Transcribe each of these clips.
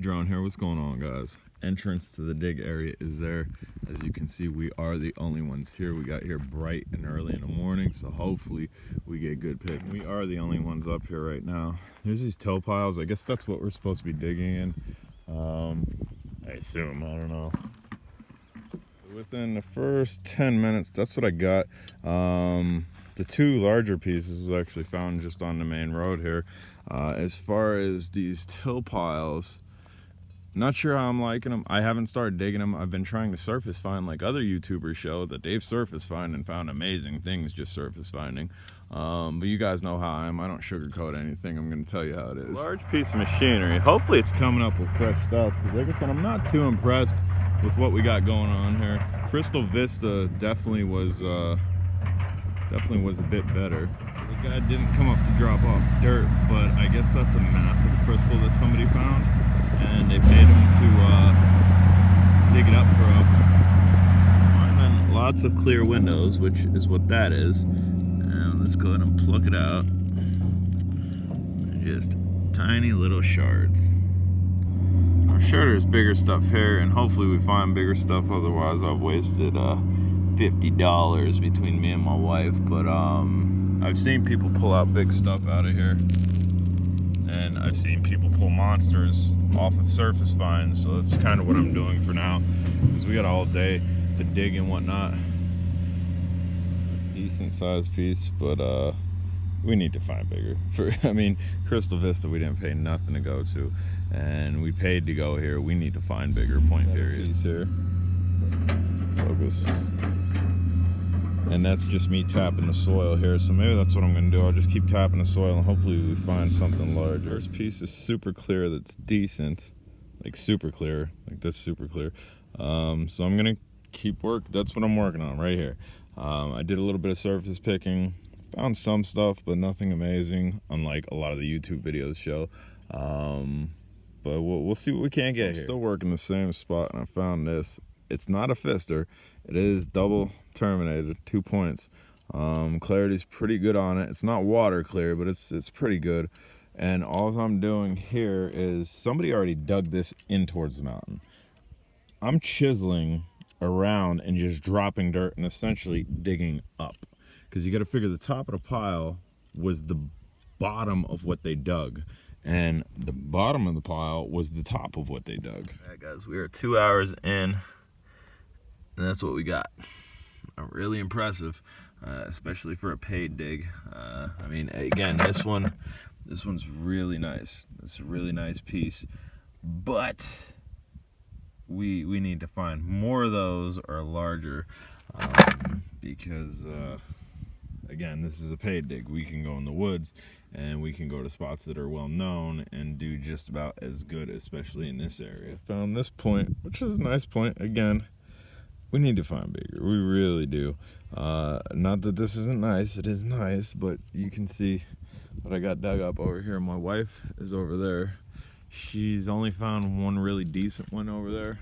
Drone here, what's going on, guys? Entrance to the dig area is there. As you can see, we are the only ones here. We got here bright and early in the morning, so hopefully we get good pick. We are the only ones up here right now. There's these toe piles. I guess that's what we're supposed to be digging in. I assume, I don't know. Within the first 10 minutes, that's what I got. The two larger pieces was actually found just on the main road here. As far as these till piles, not sure how I'm liking them. I haven't started digging them. I've been trying to surface find like other YouTubers show that they've surface found and found amazing things just surface finding. But you guys know how I am. I don't sugarcoat anything. I'm going to tell you how it is. Large piece of machinery. Hopefully it's coming up with fresh stuff. Because like I said, I'm not too impressed with what we got going on here. Crystal Vista definitely was a bit better. The guy didn't come up to drop off dirt, but I guess that's a massive crystal that somebody found. And they paid him to dig it up for him. And then lots of clear windows, which is what that is. And let's go ahead and pluck it out. Just tiny little shards. I'm sure there's bigger stuff here, and hopefully we find bigger stuff. Otherwise, I've wasted $50 between me and my wife. But I've seen people pull out big stuff out of here. And I've seen people pull monsters off of surface finds, so that's kind of what I'm doing for now, because we got all day to dig and whatnot. Decent sized piece, but we need to find bigger. I mean, Crystal Vista we didn't pay nothing to go to, and we paid to go here. We need to find bigger, point period. Piece here. Focus. And that's just me tapping the soil here, so maybe that's what I'm going to do. I'll just keep tapping the soil and hopefully we find something larger. First piece is super clear that's decent, like super clear, like this super clear. So I'm going to keep work. That's what I'm working on right here. I did a little bit of surface picking, found some stuff, but nothing amazing, unlike a lot of the YouTube videos show. But we'll see what we can get here. Still working the same spot, and I found this. It's not a fister. It is double terminated, 2 points. Clarity's pretty good on it. It's not water clear, but it's pretty good. And all I'm doing here is somebody already dug this in towards the mountain. I'm chiseling around and just dropping dirt and essentially digging up, because you got to figure the top of the pile was the bottom of what they dug, and the bottom of the pile was the top of what they dug. All right, guys, we are 2 hours in. And that's what we got. Really impressive, especially for a paid dig. I mean, again, this one's really nice. It's a really nice piece, but we need to find more of those or larger, because again, this is a paid dig. We can go in the woods and we can go to spots that are well known and do just about as good, especially in this area. I found this point, which is a nice point. Again, we need to find bigger. We really do. Not that this isn't nice. It is nice, but you can see what I got dug up over here. My wife is over there. She's only found one really decent one over there.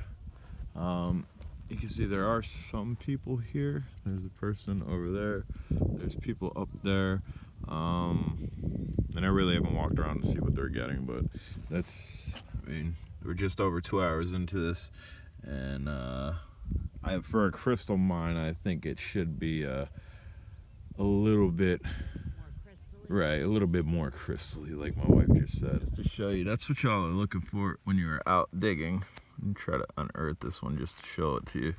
You can see there are some people here. There's a person over there. There's people up there. And I really haven't walked around to see what they're getting, but that's, I mean, we're just over 2 hours into this, and for a crystal mine, I think it should be a little bit more crystally. Right, a little bit more crystally, like my wife just said. Just to show you, that's what y'all are looking for when you're out digging. And try to unearth this one just to show it to you.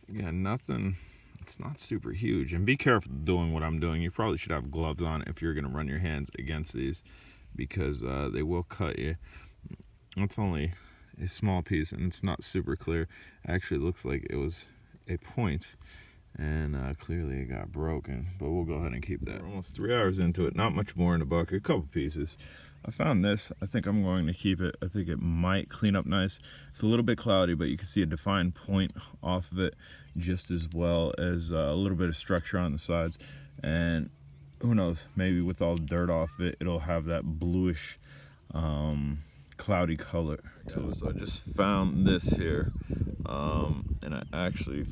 Again, nothing. It's not super huge, and be careful doing what I'm doing. You probably should have gloves on if you're going to run your hands against these, because they will cut you. It's only a small piece, and it's not super clear. Actually, it looks like it was a point, and clearly it got broken, but we'll go ahead and keep that. We're almost 3 hours into it. Not much more in the bucket, a couple pieces. I found this. I think I'm going to keep it. I think it might clean up nice. It's a little bit cloudy, but you can see a defined point off of it, just as well as a little bit of structure on the sides. And who knows, maybe with all the dirt off it, it'll have that bluish cloudy color to it. So I just found this here, and I actually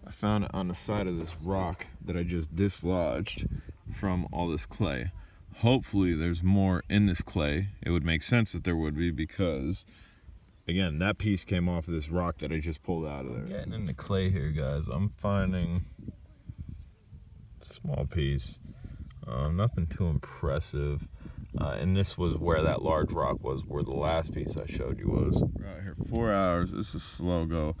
I found it on the side of this rock that I just dislodged, from all this clay. Hopefully there's more in this clay. It would make sense that there would be, because again, that piece came off of this rock that I just pulled out of there. Getting in the clay here, guys. I'm finding a small piece, nothing too impressive. And this was where that large rock was, where the last piece I showed you was. We're out here 4 hours. This is slow go.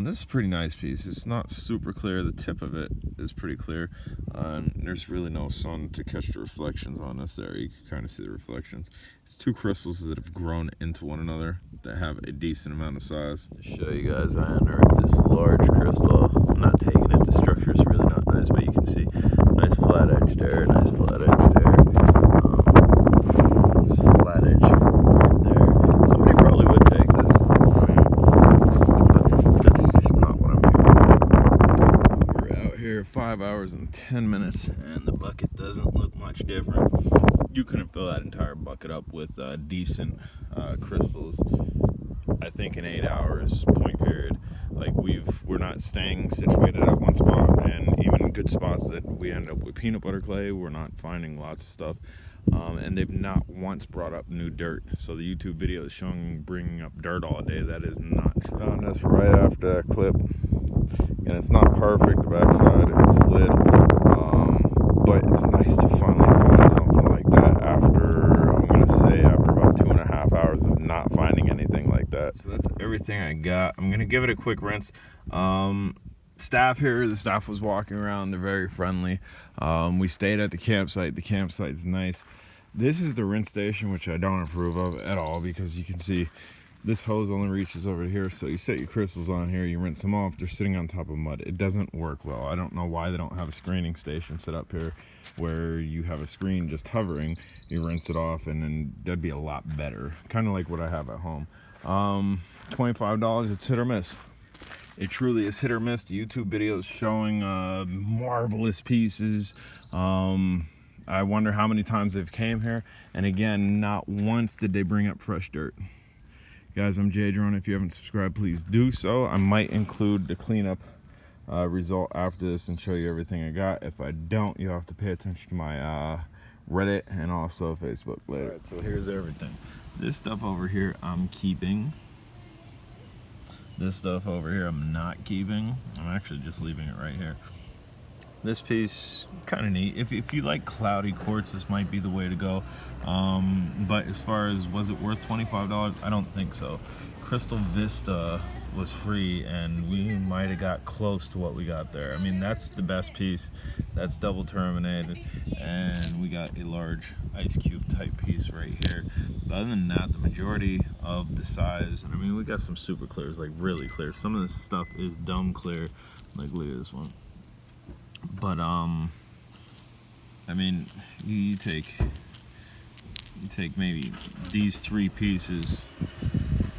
This is a pretty nice piece. It's not super clear. The tip of it is pretty clear. And there's really no sun to catch the reflections on this there. You can kind of see the reflections. It's two crystals that have grown into one another that have a decent amount of size. To show you guys, I unearthed this large crystal. I'm not taking it. The structure is really not nice, but you can see nice flat edge there, nice flat edge there. Flat edge right there. Somebody probably would take this, but that's just not what I'm here. So we're out here 5 hours and 10 minutes, and the bucket doesn't look much different. You couldn't fill that entire bucket up with decent crystals, I think, in 8 hours, point period. Like, we're not staying situated at one spot, and even good spots that we end up with peanut butter clay, we're not finding lots of stuff. And they've not once brought up new dirt. So the YouTube video is showing bringing up dirt all day. That is not. Found this right after that clip, and it's not perfect. The backside is slid, but it's nice to finally find something like that after, I'm gonna say, after about 2.5 hours of not finding anything like that. So that's everything I got. I'm gonna give it a quick rinse. Staff here, the staff was walking around. They're very friendly. We stayed at the campsite. The campsite's nice. This is the rinse station, which I don't approve of at all, because you can see this hose only reaches over here. So you set your crystals on here, you rinse them off, they're sitting on top of mud. It doesn't work well. I don't know why they don't have a screening station set up here where you have a screen just hovering, you rinse it off, and then that'd be a lot better. Kind of like what I have at home. $25, it's hit or miss. It truly is hit or miss. The YouTube videos showing marvelous pieces. I wonder how many times they've came here, and again, not once did they bring up fresh dirt. Guys, I'm Jay Drone. If you haven't subscribed, please do so. I might include the cleanup result after this and show you everything I got. If I don't, you'll have to pay attention to my Reddit and also Facebook later. All right, so here's everything. This stuff over here I'm keeping. This stuff over here I'm not keeping. I'm actually just leaving it right here. This piece, kind of neat. If you like cloudy quartz, this might be the way to go. But as far as, was it worth $25? I don't think so. Crystal Vista was free, and we might have got close to what we got there. I mean, that's the best piece. That's double terminated, and we got a large ice cube type piece right here. But other than that, the majority of the size, and I mean, we got some super clears, like really clear. Some of this stuff is dumb clear, like look at this one. But I mean, you take maybe these three pieces.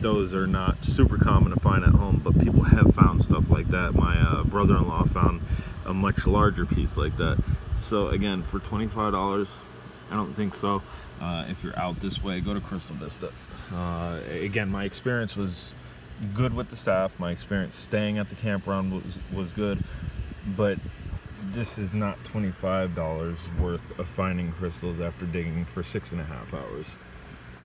Those are not super common to find at home, but people have found stuff like that. My brother-in-law found a much larger piece like that. So again, for $25, I don't think so. If you're out this way, go to Crystal Vista. Again, my experience was good with the staff. My experience staying at the campground was good, but this is not $25 worth of finding crystals after digging for 6.5 hours.